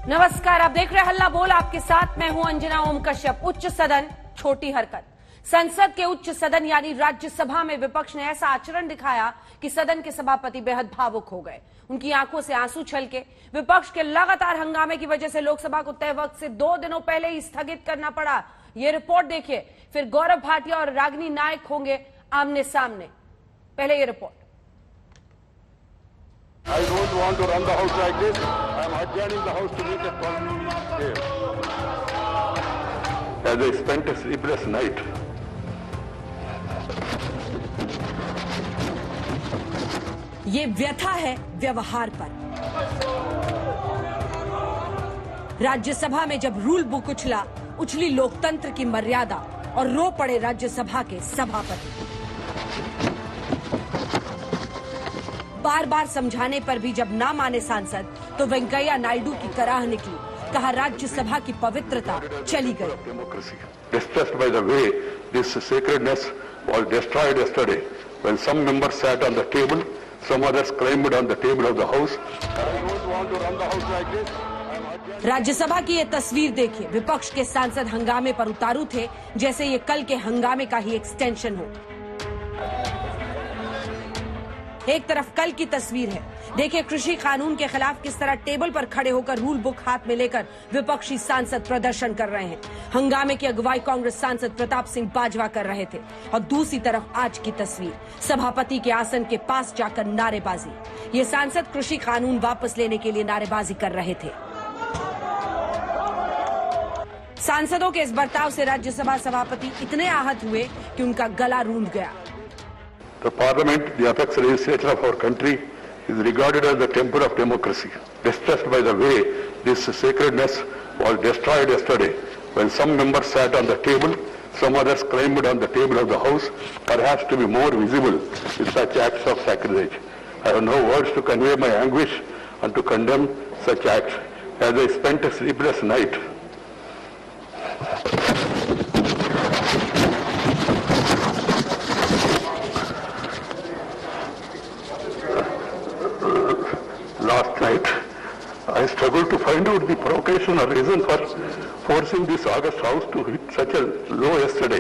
नमस्कार, आप देख रहे हैं हल्ला बोल। आपके साथ मैं हूं अंजना ओम कश्यप। उच्च सदन छोटी हरकत। संसद के उच्च सदन यानी राज्यसभा में विपक्ष ने ऐसा आचरण दिखाया कि सदन के सभापति बेहद भावुक हो गए। उनकी आंखों से आंसू छलके। विपक्ष के लगातार हंगामे की वजह से लोकसभा को तय वक्त से 2 दिनों पहले ही स्थगित करना पड़ा। ये रिपोर्ट देखिए। फिर गौरव भाटिया और रागिनी नायक होंगे आमने सामने। पहले ये report. I don't want to run the house like this. I am adjourning the house to make a call here. As I spent a sleepless night. ये व्यथा है व्यवहार पर। राज्यसभा में जब रूल बुक उछली लोकतंत्र की मर्यादा और रो पड़े राज्यसभा के सभापति। बार बार समझाने पर भी जब ना माने सांसद तो वेंकैया नायडू की कराह निकली। कहा राज्यसभा की पवित्रता चली गई। Distressed by the way this sacredness was destroyed yesterday when some members sat on the table, some others climbed on the table of the house. I don't want to run the house like this. Rajya Sabha की ये तस्वीर देखिए। विपक्ष के सांसद हंगामे पर उतारू थे जैसे ये कल के हंगामे का ही एक्सटेंशन हो। एक तरफ कल की तस्वीर है। देखिए कृषि कानून के खिलाफ किस तरह टेबल पर खड़े होकर रूल बुक हाथ में लेकर विपक्षी सांसद प्रदर्शन कर रहे हैं। हंगामे की अगुवाई कांग्रेस सांसद प्रताप सिंह बाजवा कर रहे थे। और दूसरी तरफ आज की तस्वीर, सभापति के आसन के पास जाकर नारेबाजी। ये सांसद कृषि कानून वापस लेने के लिए नारेबाजी कर रहे थे। सांसदों के इस बर्ताव से राज्यसभा सभापति इतने आहत हुए कि उनका गला रूंध गया। The Parliament, the apex legislature of our country, is regarded as the temple of democracy. Distressed by the way this sacredness was destroyed yesterday when some members sat on the table, some others climbed on the table of the house, perhaps to be more visible with such acts of sacrilege. I have no words to convey my anguish and to condemn such acts. As I spent a sleepless night, last night, I struggled to find out the provocation or reason for forcing this August House to hit such a low yesterday.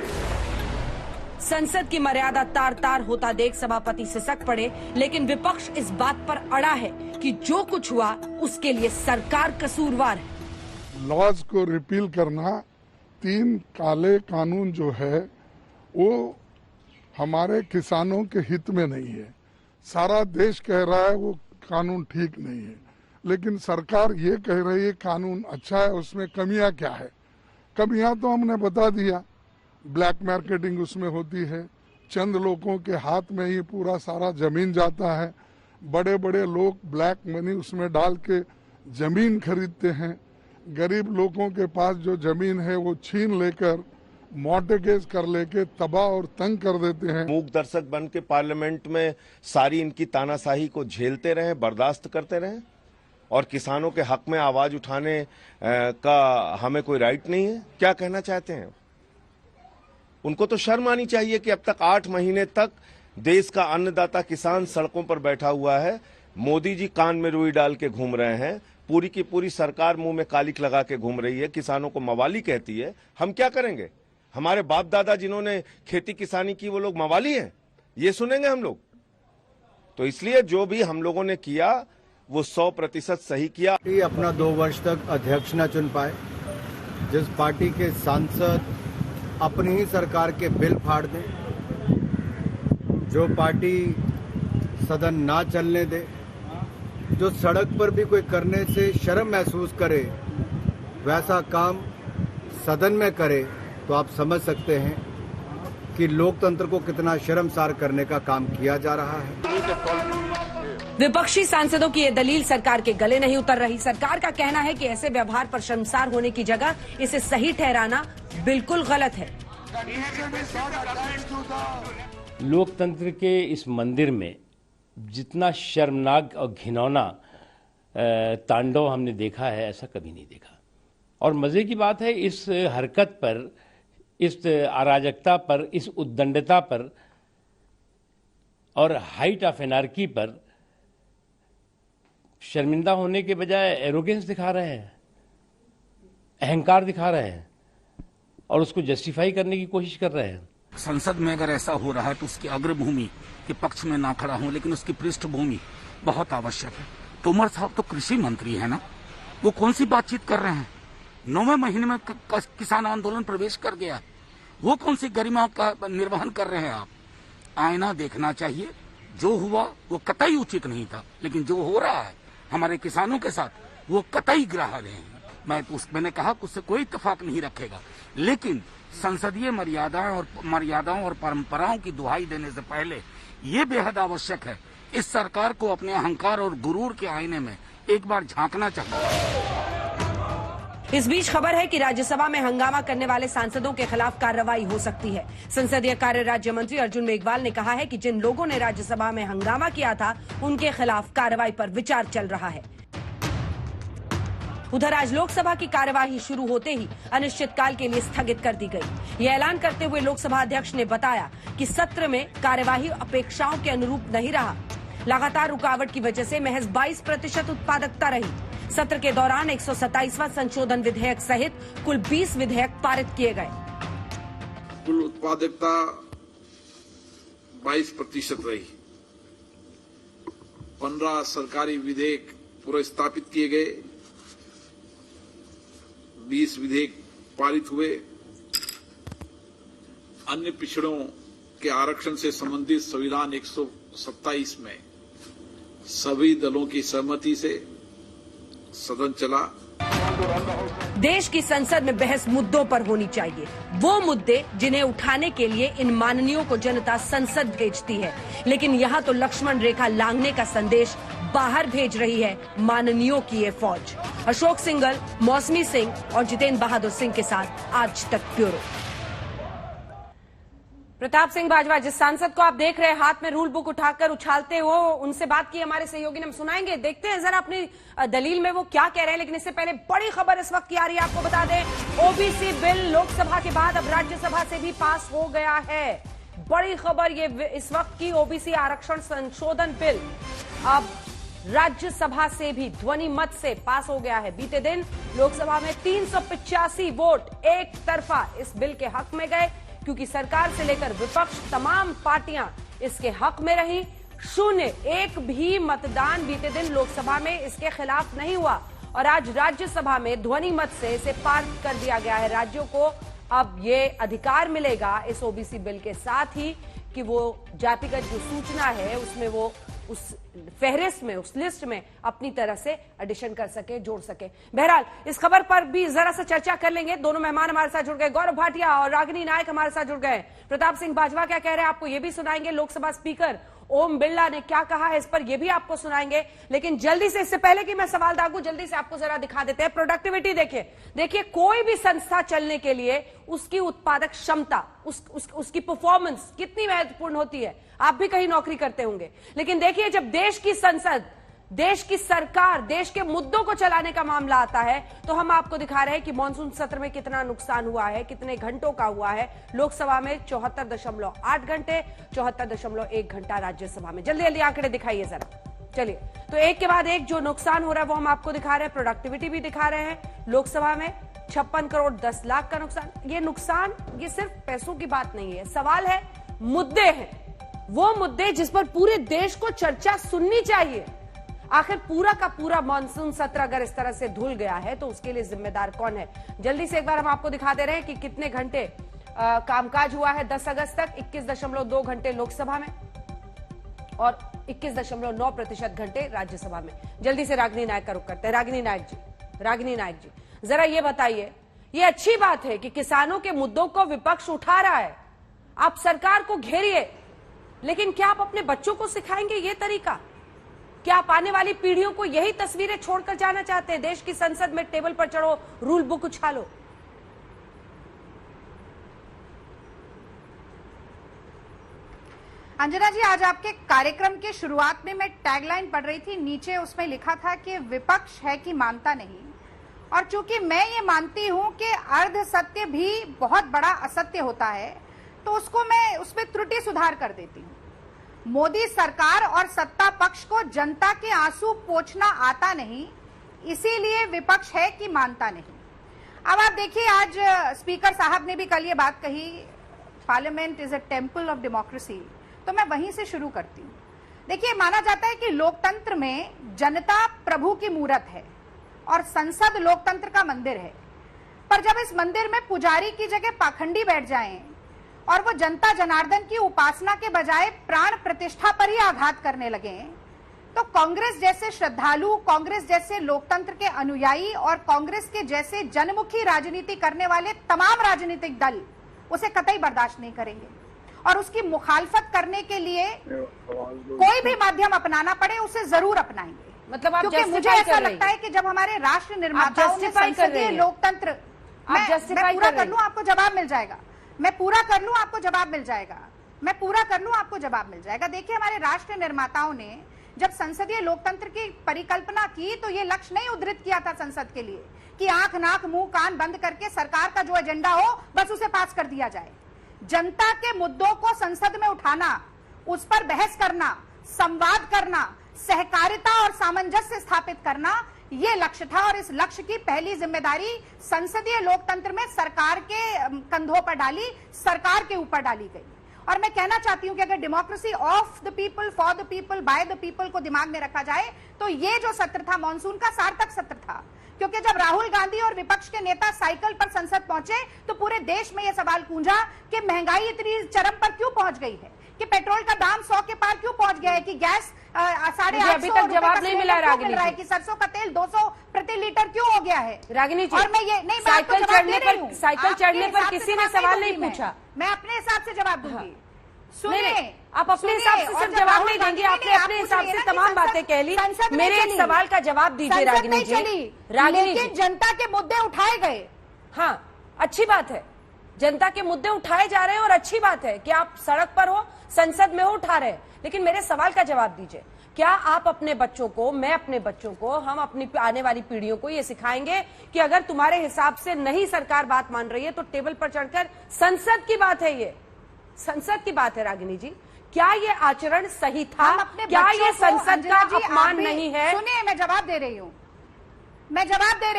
संसद की मर्यादा तार तार होता देख सभापति सिसक पड़े, लेकिन विपक्ष इस बात पर अड़ा है कि जो कुछ हुआ उसके लिए सरकार कसूरवार है। लॉज को रिपील करना, 3 काले कानून जो है वो हमारे किसानों के हित में नहीं है। सारा देश कह रहा है वो कानून ठीक नहीं है, लेकिन सरकार ये कह रही है कानून अच्छा है। उसमें कमियां क्या है? कमियां तो हमने बता दिया। ब्लैक मार्केटिंग उसमें होती है, चंद लोगों के हाथ में ही पूरा सारा जमीन जाता है। बड़े बड़े लोग ब्लैक मनी उसमें डाल के जमीन खरीदते हैं। गरीब लोगों के पास जो जमीन है वो छीन लेकर मॉर्टगेज कर लेके तबाह और तंग कर देते हैं। मूक दर्शक बन के पार्लियामेंट में सारी इनकी तानाशाही को झेलते रहें, बर्दाश्त करते रहें, और किसानों के हक में आवाज उठाने का हमें कोई राइट नहीं है? क्या कहना चाहते हैं? उनको तो शर्म आनी चाहिए कि अब तक 8 महीने तक देश का अन्नदाता किसान सड़कों पर बैठा हुआ है। मोदी जी कान में रुई डाल के घूम रहे हैं। पूरी की पूरी सरकार मुंह में कालिक लगा के घूम रही है। किसानों को मवाली कहती है। हम क्या करेंगे? हमारे बाप दादा जिन्होंने खेती किसानी की वो लोग मवाली हैं? ये सुनेंगे हम लोग? तो इसलिए जो भी हम लोगों ने किया वो 100% सही किया। अपना 2 वर्ष तक अध्यक्ष न चुन पाए, जिस पार्टी के सांसद अपनी ही सरकार के बिल फाड़ दें, जो पार्टी सदन ना चलने दे, जो सड़क पर भी कोई करने से शर्म महसूस करे वैसा काम सदन में करे, तो आप समझ सकते हैं कि लोकतंत्र को कितना शर्मसार करने का काम किया जा रहा है। विपक्षी सांसदों की ये दलील सरकार के गले नहीं उतर रही। सरकार का कहना है कि ऐसे व्यवहार पर शर्मसार होने की जगह इसे सही ठहराना बिल्कुल गलत है। लोकतंत्र के इस मंदिर में जितना शर्मनाक और घिनौना तांडव हमने देखा है, ऐसा कभी नहीं देखा। और मजे की बात है, इस हरकत पर, इस अराजकता पर, इस उद्दंडता पर और हाइट ऑफ एनार्की पर शर्मिंदा होने के बजाय एरोगेंस दिखा रहे हैं। अहंकार दिखा रहे हैं और उसको जस्टिफाई करने की कोशिश कर रहे हैं। संसद में अगर ऐसा हो रहा है तो उसकी अग्रभूमि के पक्ष में ना खड़ा हूं, लेकिन उसकी पृष्ठभूमि बहुत आवश्यक है। तोमर साहब तो कृषि मंत्री है ना, वो कौन सी बातचीत कर रहे हैं? 9वें महीने में किसान आंदोलन प्रवेश कर गया, वो कौन सी गरिमा का निर्वहन कर रहे हैं आप? आईना देखना चाहिए। जो हुआ वो कतई उचित नहीं था, लेकिन जो हो रहा है हमारे किसानों के साथ वो कतई ग्राह्य है। मैंने कहा कि उससे कोई इत्तेफाक नहीं रखेगा, लेकिन संसदीय मर्यादाओं और परंपराओं की दुहाई देने से पहले ये बेहद आवश्यक है, इस सरकार को अपने अहंकार और गुरूर के आईने में एक बार झांकना चाहिए। इस बीच खबर है कि राज्यसभा में हंगामा करने वाले सांसदों के खिलाफ कार्रवाई हो सकती है। संसदीय कार्य राज्य मंत्री अर्जुन मेघवाल ने कहा है कि जिन लोगों ने राज्यसभा में हंगामा किया था उनके खिलाफ कार्रवाई पर विचार चल रहा है। उधर आज लोकसभा की कार्यवाही शुरू होते ही अनिश्चितकाल के लिए स्थगित कर दी गई। यह ऐलान करते हुए लोकसभा अध्यक्ष ने बताया कि सत्र में कार्यवाही अपेक्षाओं के अनुरूप नहीं रहा। लगातार रुकावट की वजह से महज 22% उत्पादकता रही। सत्र के दौरान 127वां संशोधन विधेयक सहित कुल 20 विधेयक पारित किए गए। कुल उत्पादकता 22% रही। 15 सरकारी विधेयक पुरस्तापित किए गए, 20 विधेयक पारित हुए। अन्य पिछड़ों के आरक्षण से संबंधित संविधान 127 में सभी दलों की सहमति से सदन चला। देश की संसद में बहस मुद्दों पर होनी चाहिए, वो मुद्दे जिन्हें उठाने के लिए इन माननीयों को जनता संसद भेजती है। लेकिन यहाँ तो लक्ष्मण रेखा लांघने का संदेश बाहर भेज रही है माननीयों की ये फौज। अशोक सिंघल, मौसमी सिंह और जितेंद्र बहादुर सिंह के साथ आज तक ब्यूरो। प्रताप सिंह बाजवा, जिस सांसद को आप देख रहे हैं हाथ में रूल बुक उठाकर उछालते हो, उनसे बात की हमारे सहयोगी ने, हम सुनाएंगे, देखते हैं जरा अपनी दलील में वो क्या कह रहे हैं। लेकिन इससे पहले बड़ी खबर इस वक्त की आ रही है, आपको बता दें ओबीसी बिल लोकसभा के बाद अब राज्यसभा से भी पास हो गया है। बड़ी खबर ये इस वक्त की, ओबीसी आरक्षण संशोधन बिल अब राज्यसभा से भी ध्वनि मत से पास हो गया है। बीते दिन लोकसभा में 385 वोट एक तरफा इस बिल के हक में गए, क्योंकि सरकार से लेकर विपक्ष तमाम पार्टियां इसके हक में रही। शून्य एक भी मतदान बीते दिन लोकसभा में इसके खिलाफ नहीं हुआ और आज राज्यसभा में ध्वनि मत से इसे पारित कर दिया गया है। राज्यों को अब ये अधिकार मिलेगा इस ओबीसी बिल के साथ ही कि वो जातिगत जो सूचना है उसमें वो उस फहरिस्त में, उस लिस्ट में अपनी तरह से एडिशन कर सके, जोड़ सके। बहरहाल इस खबर पर भी जरा सा चर्चा कर लेंगे। दोनों मेहमान हमारे साथ जुड़ गए, गौरव भाटिया और रागिनी नायक हमारे साथ जुड़ गए। प्रताप सिंह बाजवा क्या कह रहे हैं आपको ये भी सुनाएंगे। लोकसभा स्पीकर ओम बिरला ने क्या कहा है इस पर ये भी आपको सुनाएंगे। लेकिन जल्दी से, इससे पहले कि मैं सवाल दागूं, जल्दी से आपको जरा दिखा देते हैं प्रोडक्टिविटी। देखिए कोई भी संस्था चलने के लिए उसकी उत्पादक क्षमता, उसकी परफॉर्मेंस कितनी महत्वपूर्ण होती है। आप भी कहीं नौकरी करते होंगे, लेकिन देखिए जब देश की संसद, देश की सरकार, देश के मुद्दों को चलाने का मामला आता है तो हम आपको दिखा रहे हैं कि मॉनसून सत्र में कितना नुकसान हुआ है, कितने घंटों का हुआ है। लोकसभा में 74.8 घंटे, 74.1 घंटा राज्यसभा में। जल्दी जल्दी आंकड़े दिखाइए जरा। चलिए, तो एक के बाद एक जो नुकसान हो रहा है वो हम आपको दिखा रहे हैं, प्रोडक्टिविटी भी दिखा रहे हैं। लोकसभा में 56 करोड़ 10 लाख का नुकसान। ये सिर्फ पैसों की बात नहीं है, सवाल है मुद्दे हैं, वो मुद्दे जिस पर पूरे देश को चर्चा सुननी चाहिए। आखिर पूरा का पूरा मानसून सत्र अगर इस तरह से धुल गया है तो उसके लिए जिम्मेदार कौन है। जल्दी से एक बार हम आपको दिखा दे रहे हैं कि कितने घंटे कामकाज हुआ है 10 अगस्त तक। 21.2 घंटे लोकसभा में और 21.9% घंटे राज्यसभा में। जल्दी से रागिनी नायक का रुख करते हैं। रागिनी नायक जी जरा ये बताइए, ये अच्छी बात है कि किसानों के मुद्दों को विपक्ष उठा रहा है, आप सरकार को घेरिए, लेकिन क्या आप अपने बच्चों को सिखाएंगे ये तरीका? क्या आप आने वाली पीढ़ियों को यही तस्वीरें छोड़कर जाना चाहते हैं? देश की संसद में टेबल पर चढ़ो, रूल बुक उछालो। अंजना जी, आज आपके कार्यक्रम के शुरुआत में मैं टैगलाइन पढ़ रही थी, नीचे उसमें लिखा था कि विपक्ष है कि मानता नहीं। और चूंकि मैं ये मानती हूं कि अर्ध सत्य भी बहुत बड़ा असत्य होता है, तो उसको मैं उसमें त्रुटि सुधार कर देती हूं। मोदी सरकार और सत्ता पक्ष को जनता के आंसू पोंछना आता नहीं, इसीलिए विपक्ष है कि मानता नहीं। अब आप देखिए, आज स्पीकर साहब ने भी कल ये बात कही, parliament is a temple of democracy, तो मैं वहीं से शुरू करती हूँ। देखिए, माना जाता है कि लोकतंत्र में जनता प्रभु की मूरत है और संसद लोकतंत्र का मंदिर है, पर जब इस मंदिर में पुजारी की जगह पाखंडी बैठ जाएं और वो जनता जनार्दन की उपासना के बजाय प्राण प्रतिष्ठा पर ही आघात करने लगे, तो कांग्रेस जैसे श्रद्धालु, कांग्रेस जैसे लोकतंत्र के अनुयायी और कांग्रेस के जैसे जनमुखी राजनीति करने वाले तमाम राजनीतिक दल उसे कतई बर्दाश्त नहीं करेंगे और उसकी मुखालफत करने के लिए कोई भी माध्यम अपनाना पड़े उसे जरूर अपनाएंगे। मतलब आप क्योंकि मुझे ऐसा लगता है कि जब हमारे राष्ट्र निर्माताओं ने संसदीय लोकतंत्र, मैं पूरा कर लूं आपको जवाब मिल जाएगा, मैं पूरा कर लूं आपको जवाब मिल जाएगा, मैं पूरा कर लूं आपको जवाब मिल जाएगा। देखिए, हमारे राष्ट्र निर्माताओं ने जब संसदीय लोकतंत्र की परिकल्पना की तो ये लक्ष्य नहीं उद्धृत किया था संसद के लिए कि आंख नाक मुंह कान बंद करके सरकार का जो एजेंडा हो बस उसे पास कर दिया जाए। जनता के मुद्दों को संसद में उठाना, उस पर बहस करना, संवाद करना, सहकारिता और सामंजस्य स्थापित करना, ये लक्ष्य था और इस लक्ष्य की पहली जिम्मेदारी संसदीय लोकतंत्र में सरकार के कंधों पर डाली, सरकार के ऊपर डाली गई। और मैं कहना चाहती हूं कि अगर democracy of the people, for the people, by the people को दिमाग में रखा जाए तो ये जो सत्र था मॉनसून का सार्थक सत्र था, क्योंकि जब राहुल गांधी और विपक्ष के नेता साइकिल पर संसद पहुंचे तो पूरे देश में यह सवाल गूंजा कि महंगाई इतनी चरम पर क्यों पहुंच गई है, कि पेट्रोल का दाम 100 के पार क्यों पहुंच गया है, कि गैस 850 अभी तक जवाब नहीं मिला रागिनी जी, कि सरसों का तेल 200 प्रति लीटर क्यों हो गया है रागिनी जी। और मैं ये नहीं, साइकिल चढ़ने पर किसी ने सवाल नहीं पूछा, मैं अपने हिसाब से जवाब दूंगी। सुनिए, आप अपने हिसाब से सिर्फ जवाब नहीं देंगे, आपने अपने हिसाब से तमाम बातें कह ली, मेरे एक सवाल का जवाब दीजिए रागिनी जी। रागिनी जी, जनता के मुद्दे उठाए गए, हाँ अच्छी बात है, जनता के मुद्दे उठाए जा रहे हैं और अच्छी बात है कि आप सड़क पर हो, संसद में हो, उठा रहे हैं, लेकिन मेरे सवाल का जवाब दीजिए। क्या आप अपने बच्चों को, मैं अपने बच्चों को, हम अपनी आने वाली पीढ़ियों को ये सिखाएंगे कि अगर तुम्हारे हिसाब से नहीं सरकार बात मान रही है तो टेबल पर चढ़कर, संसद की बात है ये, संसद की बात है रागिनी जी, क्या ये आचरण सही था? क्या ये संसद का अपमान नहीं है? सुनिए, मैं जवाब दे रही हूँ, मैं जवाब दे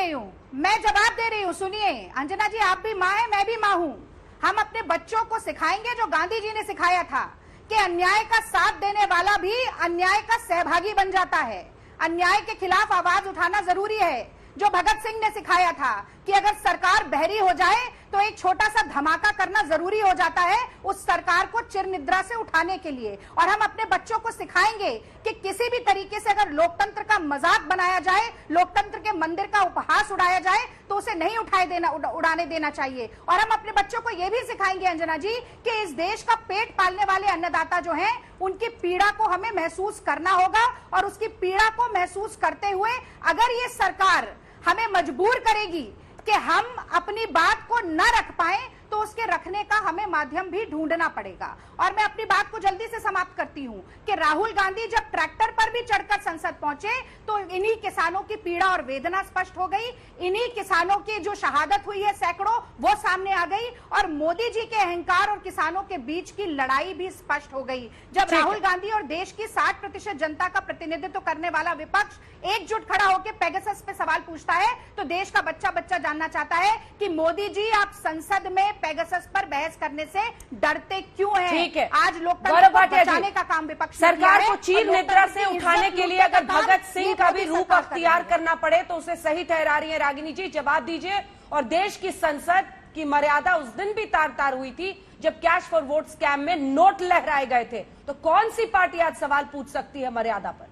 रही हूँ, सुनिए अंजना जी, आप भी माँ है, मैं भी माँ हूँ। हम अपने बच्चों को सिखाएंगे जो गांधी जी ने सिखाया था कि अन्याय का साथ देने वाला भी अन्याय का सहभागी बन जाता है, अन्याय के खिलाफ आवाज उठाना जरूरी है। जो भगत सिंह ने सिखाया था कि अगर सरकार बहरी हो जाए तो एक छोटा सा धमाका करना जरूरी हो जाता है उस सरकार को चिर निद्रा से उठाने के लिए। और हम अपने बच्चों को सिखाएंगे कि किसी भी तरीके से अगर लोकतंत्र का मजाक बनाया जाए, लोकतंत्र के मंदिर का उपहास उड़ाया जाए तो उसे नहीं उड़ाने देना चाहिए। और हम अपने बच्चों को यह भी सिखाएंगे अंजना जी कि इस देश का पेट पालने वाले अन्नदाता जो हैं, उनकी पीड़ा को हमें महसूस करना होगा और उसकी पीड़ा को महसूस करते हुए अगर ये सरकार हमें मजबूर करेगी कि हम अपनी बात को न रख पाए तो उसके रखने का हमें माध्यम भी ढूंढना पड़ेगा। और मैं अपनी बात को जल्दी से समाप्त करती हूं कि राहुल गांधी जब ट्रैक्टर पर भी चढ़कर संसद पहुंचे तो इन्हीं किसानों की पीड़ा और वेदना स्पष्ट हो गई, इन्हीं किसानों की जो शहादत हुई है सैकड़ों, वो सामने आ गई और मोदी जी के अहंकार और किसानों के बीच की लड़ाई भी स्पष्ट हो गई। जब राहुल गांधी और देश की 60% जनता का प्रतिनिधित्व करने वाला विपक्ष एकजुट खड़ा होकर पेगासस पे सवाल पूछता है तो देश का बच्चा बच्चा जानना चाहता है कि मोदी जी आप संसद में पेगासस पर बहस करने से डरते क्यों हैं? ठीक है, आज लोकतंत्र को बचाने का काम विपक्ष ने किया है। सरकार को चीर निद्रा से उठाने के लिए अगर भगत सिंह का भी रूप अख्तियार करना पड़े तो उसे सही ठहरा रही है रागिनी जी, जवाब दीजिए। और देश की संसद की मर्यादा उस दिन भी तार तार हुई थी जब कैश फॉर वोट स्कैम में नोट लहराए गए थे, तो कौन सी पार्टी आज सवाल पूछ सकती है मर्यादा पर?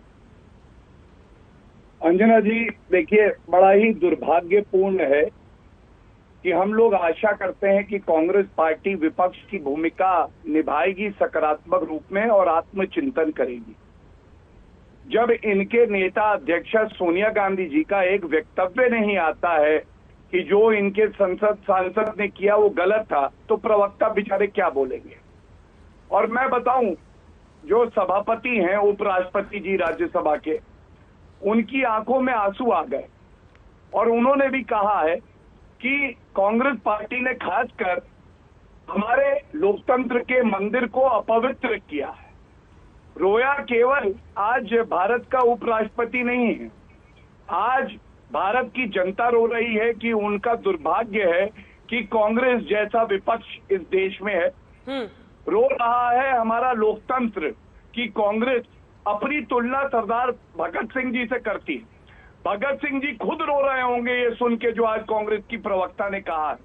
अंजना जी देखिए, बड़ा ही दुर्भाग्यपूर्ण है कि हम लोग आशा करते हैं कि कांग्रेस पार्टी विपक्ष की भूमिका निभाएगी सकारात्मक रूप में और आत्मचिंतन करेगी। जब इनके नेता अध्यक्षा सोनिया गांधी जी का एक वक्तव्य नहीं आता है कि जो इनके सांसद ने किया वो गलत था, तो प्रवक्ता बेचारे क्या बोलेंगे? और मैं बताऊं, जो सभापति हैं उपराष्ट्रपति जी राज्यसभा के, उनकी आंखों में आंसू आ गए और उन्होंने भी कहा है कि कांग्रेस पार्टी ने खासकर हमारे लोकतंत्र के मंदिर को अपवित्र किया है। रोया केवल आज भारत का उपराष्ट्रपति नहीं है, आज भारत की जनता रो रही है कि उनका दुर्भाग्य है कि कांग्रेस जैसा विपक्ष इस देश में है। रो रहा है हमारा लोकतंत्र कि कांग्रेस अपनी तुलना सरदार भगत सिंह जी से करती है। भगत सिंह जी खुद रो रहे होंगे ये सुन के जो आज कांग्रेस की प्रवक्ता ने कहा है।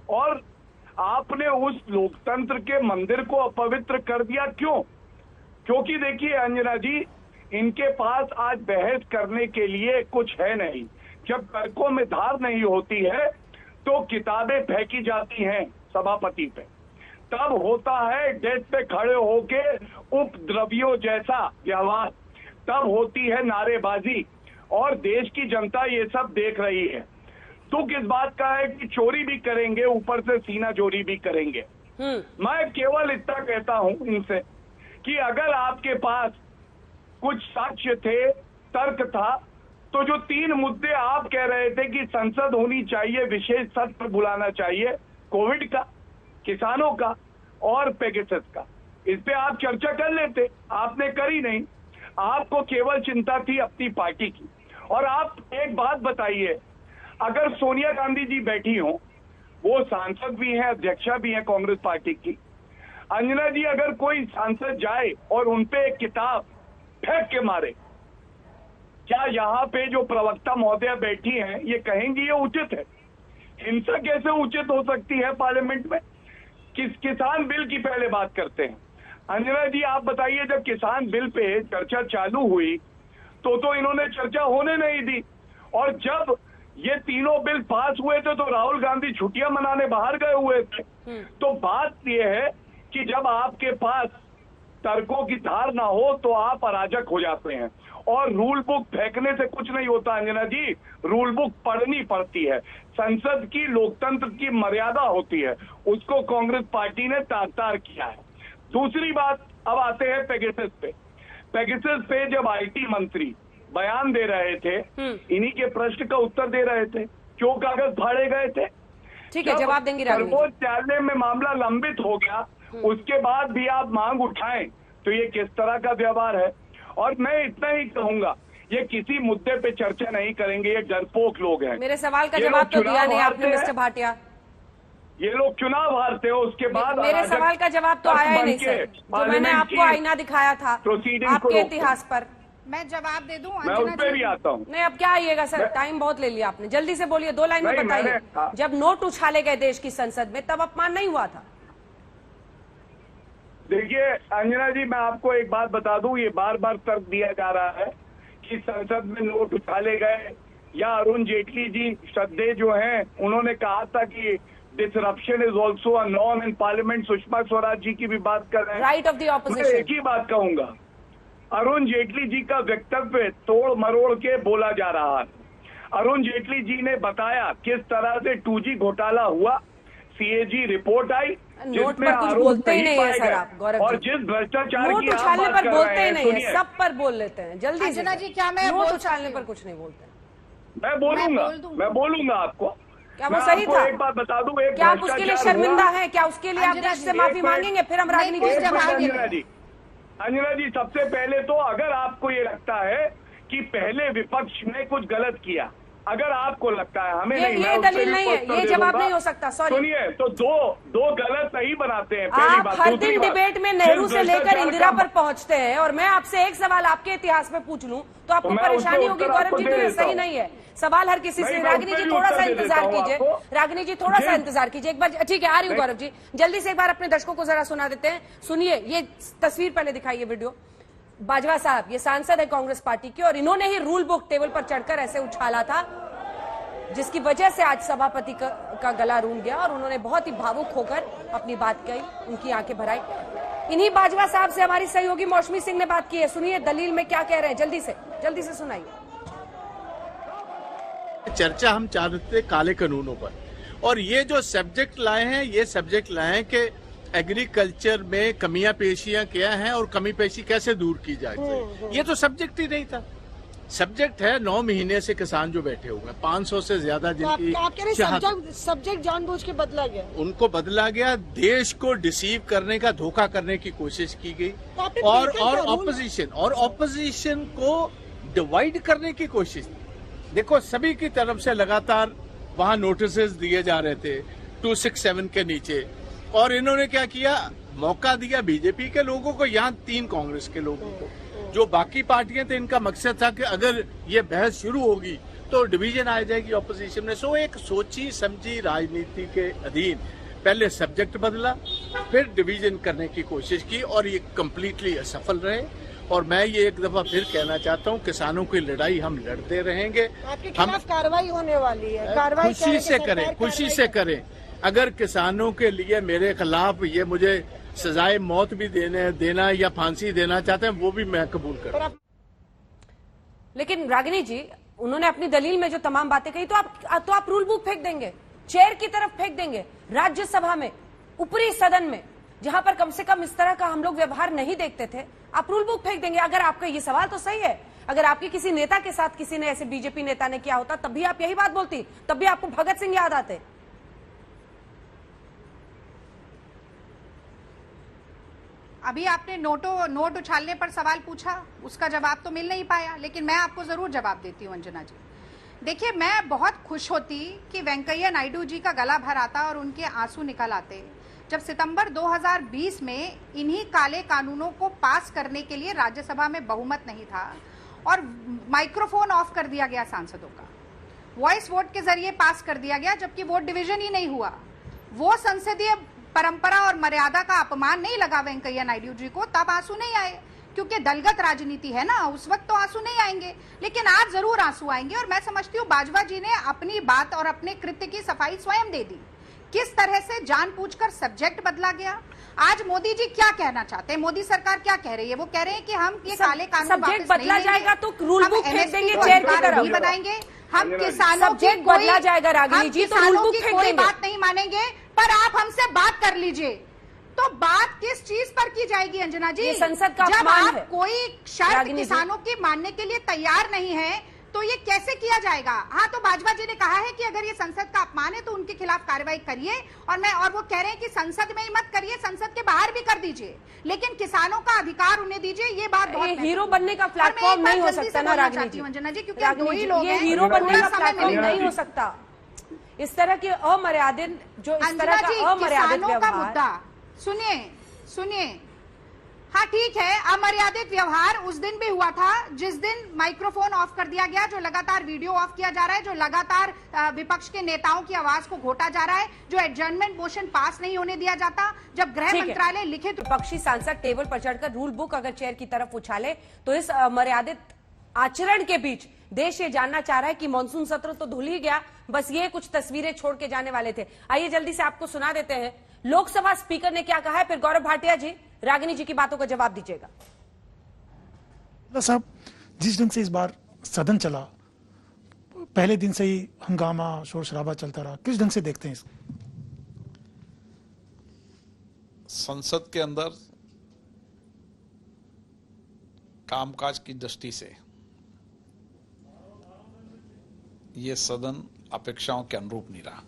और आपने उस लोकतंत्र के मंदिर को अपवित्र कर दिया। क्यों? क्योंकि देखिए अंजना जी, इनके पास आज बहस करने के लिए कुछ है नहीं। जब तर्कों में धार नहीं होती है तो किताबें फेंकी जाती हैं सभापति पे, तब होता है डेस्क पे खड़े होके उपद्रवियों जैसा व्यवहार, तब होती है नारेबाजी। और देश की जनता ये सब देख रही है। दुख इस बात का है कि चोरी भी करेंगे, ऊपर से सीना चोरी भी करेंगे। मैं केवल इतना कहता हूं इनसे कि अगर आपके पास कुछ साक्ष्य थे, तर्क था, तो जो 3 मुद्दे आप कह रहे थे कि संसद होनी चाहिए, विशेष सत्र बुलाना चाहिए, कोविड का, किसानों का और पेगासस का, इस पे आप चर्चा कर लेते। आपने करी नहीं। आपको केवल चिंता थी अपनी पार्टी की। और आप एक बात बताइए, अगर सोनिया गांधी जी बैठी हो, वो सांसद भी हैं, अध्यक्षा भी हैं कांग्रेस पार्टी की, अंजना जी अगर कोई सांसद जाए और उनपे एक किताब फेंक के मारे, क्या यहाँ पे जो प्रवक्ता महोदया बैठी हैं ये कहेंगी ये उचित है? हिंसा कैसे उचित हो सकती है पार्लियामेंट में? किसान बिल की पहले बात करते हैं। अंजना जी आप बताइए, जब किसान बिल पे चर्चा चालू हुई तो इन्होंने चर्चा होने नहीं दी। और जब ये तीनों बिल पास हुए थे तो राहुल गांधी छुट्टियां मनाने बाहर गए हुए थे। तो बात यह है कि जब आपके पास तर्कों की धार ना हो तो आप अराजक हो जाते हैं। और रूल बुक फेंकने से कुछ नहीं होता अंजना जी, रूल बुक पढ़नी पड़ती है। संसद की, लोकतंत्र की मर्यादा होती है, उसको कांग्रेस पार्टी ने तार-तार किया है। दूसरी बात, अब आते हैं पेगासस पे। पेगासस पे जब आईटी मंत्री बयान दे रहे थे, इन्हीं के प्रश्न का उत्तर दे रहे थे, क्यों कागज फाड़े गए थे? ठीक है, जवाब देंगे। सर्वोच्च न्यायालय में मामला लंबित हो गया, उसके बाद भी आप मांग उठाएं तो ये किस तरह का व्यवहार है? और मैं इतना ही कहूंगा, ये किसी मुद्दे पे चर्चा नहीं करेंगे, ये डरपोक लोग हैं। मेरे सवाल का जवाब तो दिया नहीं आपने मिस्टर भाटिया। ये लोग चुनाव हारते हो, उसके बाद मेरे सवाल का जवाब तो आया ही नहीं सर, जो मैंने आपको आईना दिखाया था आपके इतिहास पर। मैं जवाब दे दूं? मैं उस पे भी आता हूँ। नहीं, अब क्या आइएगा सर, टाइम बहुत ले लिया आपने। जल्दी से बोलिए, 2 लाइन में बताइए। जब नोट उछाले गए देश की संसद में तब अपमान नहीं हुआ था? देखिए अंजना जी, मैं आपको एक बात बता दूं, ये बार बार तर्क दिया जा रहा है कि संसद में नोट उछाले गए, या अरुण जेटली जी श्रद्धेय जो हैं उन्होंने कहा था कि disruption is also a norm in parliament. Sushma Swaraj ji की भी बात कर रहे हैं। Right of the opposition. एक ही बात कहूंगा, अरुण जेटली जी का वक्तव्य तोड़ मरोड़ के बोला जा रहा है। अरुण जेटली जी ने बताया किस तरह से 2G घोटाला हुआ, CAG रिपोर्ट आई, नोट पर कुछ बोलते ही नहीं है सर आप, गौरव और जी। जिस भ्रष्टाचार नोट की आप उछालने बात पर कर बोलते रहे ही हैं, नहीं है, सुनिए। सब पर बोल लेते हैं। जल्दी से अंजना जी, क्या मैं नोट बोल उछालने सकती पर हूँ? कुछ नहीं बोलते। मैं बोलूंगा आपको। क्या वो मैं सही आपको था? एक बात बता दूं, एक क्या आप उसके लिए भ्रष्टाचार शर्मिंदा हुआ। हैं? क्या उसके लिए आप अंजना देश जी, से माफी एक मांगेंगे? फिर हम राजनीति नहीं, से जवाब मांगेंगे। अंजना जी, सबसे पहले तो अगर आपको ये लगता है कि पहले विपक्ष ने कुछ गलत किया, अगर आपको लगता है, हमें नहीं, ये दलील नहीं है, ये जवाब नहीं हो सकता। सॉरी, सुनिए, तो दो गलत सही बनाते हैं। पहली आप बात। हर दूसरी दिन बात, डिबेट में नेहरू से जिस लेकर भ्रष्टाचार इंदिरा का- पर पहुंचते हैं, और मैं आपसे एक सवाल आपके इतिहास में पूछ लूं तो आपको मैं परेशानी उसके होगी। उत्तर गौरव आपको जी, दे तो ये देता सही हूं। नहीं है सवाल हर किसी से। नहीं, रागिनी मैं जी उसपे थोड़ा भी सा उत्तर दे इंतजार देता हूं कीजिए। आपको। रागिनी जी थोड़ा सा जी। इंतजार कीजिए एक बार। ठीक है, आ रही हूँ गौरव जी, जल्दी से एक बार अपने दर्शकों को जरा सुना देते हैं। सुनिए, ये तस्वीर पहले दिखाइए, वीडियो। बाजवा साहब ये सांसद है कांग्रेस पार्टी के, और इन्होंने ही रूल बुक टेबल पर चढ़कर ऐसे उछाला था, जिसकी वजह से आज सभापति का गला रूंध गया और उन्होंने बहुत ही भावुक होकर अपनी बात कही, उनकी आंखें भर आई। इन्हीं बाजवा साहब से हमारी सहयोगी मौसमी सिंह ने बात की है। सुनिए दलील में क्या कह रहे हैं, जल्दी से सुनाइए। चर्चा हम चाहते थे काले कानूनों पर, और ये जो सब्जेक्ट लाए हैं, ये सब्जेक्ट लाए हैं कि एग्रीकल्चर में कमियां पेशियां क्या हैं और कमी पेशी कैसे दूर की जाए। ये तो सब्जेक्ट ही नहीं था। सब्जेक्ट है 9 महीने से किसान जो बैठे हुए हैं, 500 से ज्यादा जिनकी सब्जेक्ट जानबूझ के बदला गया, उनको बदला गया, देश को डिसीव करने का, धोखा करने की कोशिश की गई, और ऑपोजिशन को डिवाइड करने की कोशिश। देखो सभी की तरफ से लगातार वहां नोटिसेस दिए जा रहे थे 267 के नीचे, और इन्होंने क्या किया, मौका दिया बीजेपी के लोगों को, यहाँ 3 कांग्रेस के लोगों को। जो बाकी पार्टियां थे, इनका मकसद था कि अगर ये बहस शुरू होगी तो डिवीजन आ जाएगी ऑपोजिशन में। सो एक सोची समझी राजनीति के अधीन पहले सब्जेक्ट बदला, फिर डिवीजन करने की कोशिश की, और ये कंप्लीटली असफल रहे। और मैं ये एक दफा फिर कहना चाहता हूँ, किसानों की लड़ाई हम लड़ते रहेंगे। आपके खिलाफ कार्रवाई होने वाली है, कार्रवाई खुशी से करें, खुशी से करें। अगर किसानों के लिए मेरे खिलाफ ये मुझे सजाए मौत भी देना या फांसी देना चाहते हैं, वो भी मैं कबूल करूं। लेकिन रागिनी जी, उन्होंने अपनी दलील में जो तमाम बातें कही, तो आप रूल बुक फेंक देंगे, चेयर की तरफ फेंक देंगे, राज्यसभा में, ऊपरी सदन में, जहां पर कम से कम इस तरह का हम लोग व्यवहार नहीं देखते थे, आप रूल बुक फेंक देंगे। अगर आपका ये सवाल तो सही है, अगर आपके किसी नेता के साथ किसी ने ऐसे बीजेपी नेता ने किया होता, तब भी आप यही बात बोलती, तब भी आपको भगत सिंह याद आते। अभी आपने नोट उछालने पर सवाल पूछा, उसका जवाब तो मिल नहीं पाया, लेकिन मैं आपको जरूर जवाब देती हूँ अंजना जी। देखिए, मैं बहुत खुश होती कि वेंकैया नायडू जी का गला भर आता और उनके आंसू निकल आते जब सितंबर 2020 में इन्हीं काले कानूनों को पास करने के लिए राज्यसभा में बहुमत नहीं था और माइक्रोफोन ऑफ कर दिया गया सांसदों का, वॉइस वोट के जरिए पास कर दिया गया, जबकि वोट डिवीजन ही नहीं हुआ। वो संसदीय परंपरा और मर्यादा का अपमान नहीं लगा वेंकैया नायडू जी को, तब आंसू नहीं आए, क्योंकि दलगत राजनीति है ना, उस वक्त तो आंसू नहीं आएंगे, लेकिन आज जरूर आंसू आएंगे। और मैं समझती हूँ बाजवा जी ने अपनी बात और अपने कृत्य की सफाई स्वयं दे दी। किस तरह से जानबूझकर सब्जेक्ट बदला गया। आज मोदी जी क्या कहना चाहते हैं, मोदी सरकार क्या कह रही है? वो कह रहे हैं कि हम ये काले कानून सब्जेक्ट बदला जाएगा तो रूल बुक फेंक देंगे, चेयर की तरफ बनाएंगे, हम किसानों की बदला जाएगा रागिनी जी, तो रूल बुक फेंक कोई देंगे। बात नहीं मानेंगे, पर आप हमसे बात कर लीजिए। तो बात किस चीज पर की जाएगी अंजना जी? ये संसद का जब अपमान आप है। कोई शर्त किसानों की मानने के लिए तैयार नहीं है, तो ये कैसे किया जाएगा? हाँ, तो बाजवा जी ने कहा है कि अगर ये संसद का अपमान है तो उनके खिलाफ कार्रवाई करिए, और वो कह रहे हैं कि संसद में ही मत करिए, संसद के बाहर भी कर दीजिए, लेकिन किसानों का अधिकार उन्हें दीजिए। ये बात बहुत हीरो बनने का प्लेटफॉर्म नहीं हो सकता ना रागिनी जी, अंजना जी, क्योंकि दो ही लोग ये हैं, हीरो बनने का थोड़ा समय प्लेटफॉर्म मिलेगा। नहीं हो सकता। इस तरह के अमर्यादित अंजना जी, किसानों का मुद्दा सुनिए, हाँ ठीक है, अमर्यादित व्यवहार उस दिन भी हुआ था जिस दिन माइक्रोफोन ऑफ कर दिया गया, जो लगातार वीडियो ऑफ किया जा रहा है, जो लगातार विपक्ष के नेताओं की आवाज को घोटा जा रहा है, जो एडजर्नमेंट मोशन पास नहीं होने दिया जाता, जब गृह मंत्रालय लिखित विपक्षी सांसद टेबल पर चढ़कर रूल बुक अगर चेयर की तरफ उछाले, तो इस अमर्यादित आचरण के बीच देश ये जानना चाह रहा है कि मानसून सत्र तो धुल ही गया, बस ये कुछ तस्वीरें छोड़ के जाने वाले थे। आइए जल्दी से आपको सुना देते हैं लोकसभा स्पीकर ने क्या कहा है, फिर गौरव भाटिया जी रागिनी जी की बातों का जवाब दीजिएगा। साहब, जिस ढंग से इस बार सदन चला, पहले दिन से ही हंगामा शोर शराबा चलता रहा, किस ढंग से देखते हैं इसको? संसद के अंदर कामकाज की दृष्टि से ये सदन अपेक्षाओं के अनुरूप नहीं रहा।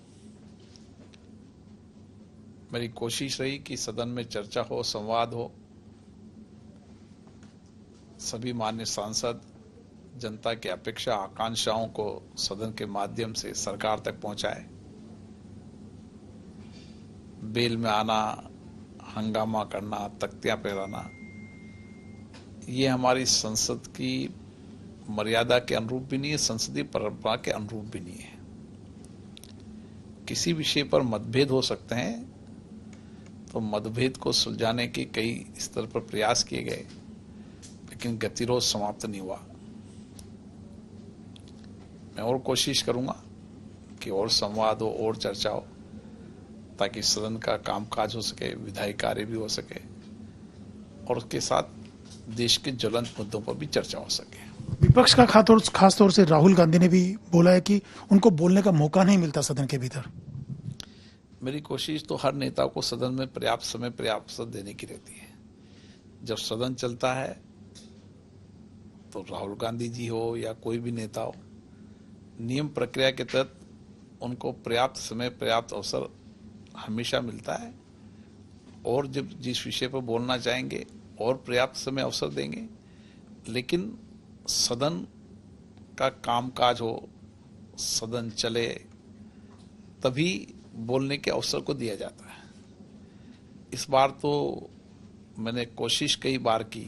मेरी कोशिश रही कि सदन में चर्चा हो, संवाद हो, सभी मान्य सांसद जनता की अपेक्षा आकांक्षाओं को सदन के माध्यम से सरकार तक पहुंचाए। बेल में आना, हंगामा करना, तख्तियां फहराना, ये हमारी संसद की मर्यादा के अनुरूप भी नहीं है, संसदीय परंपरा के अनुरूप भी नहीं है। किसी विषय पर मतभेद हो सकते हैं, तो मतभेद को सुलझाने के कई स्तर पर प्रयास किए गए, लेकिन गतिरोध समाप्त नहीं हुआ। मैं और कोशिश करूंगा कि और संवाद हो, और चर्चा हो, ताकि सदन का कामकाज हो सके, विधायी कार्य भी हो सके, और उसके साथ देश के ज्वलंत मुद्दों पर भी चर्चा हो सके। विपक्ष का खास तौर से राहुल गांधी ने भी बोला है कि उनको बोलने का मौका नहीं मिलता सदन के भीतर। मेरी कोशिश तो हर नेता को सदन में पर्याप्त समय, पर्याप्त अवसर देने की रहती है। जब सदन चलता है तो राहुल गांधी जी हो या कोई भी नेता हो, नियम प्रक्रिया के तहत उनको पर्याप्त समय, पर्याप्त अवसर हमेशा मिलता है, और जब जिस विषय पर बोलना चाहेंगे और पर्याप्त समय, अवसर देंगे। लेकिन सदन का कामकाज हो, सदन चले तभी बोलने के अवसर को दिया जाता है। इस बार तो मैंने कोशिश कई बार की,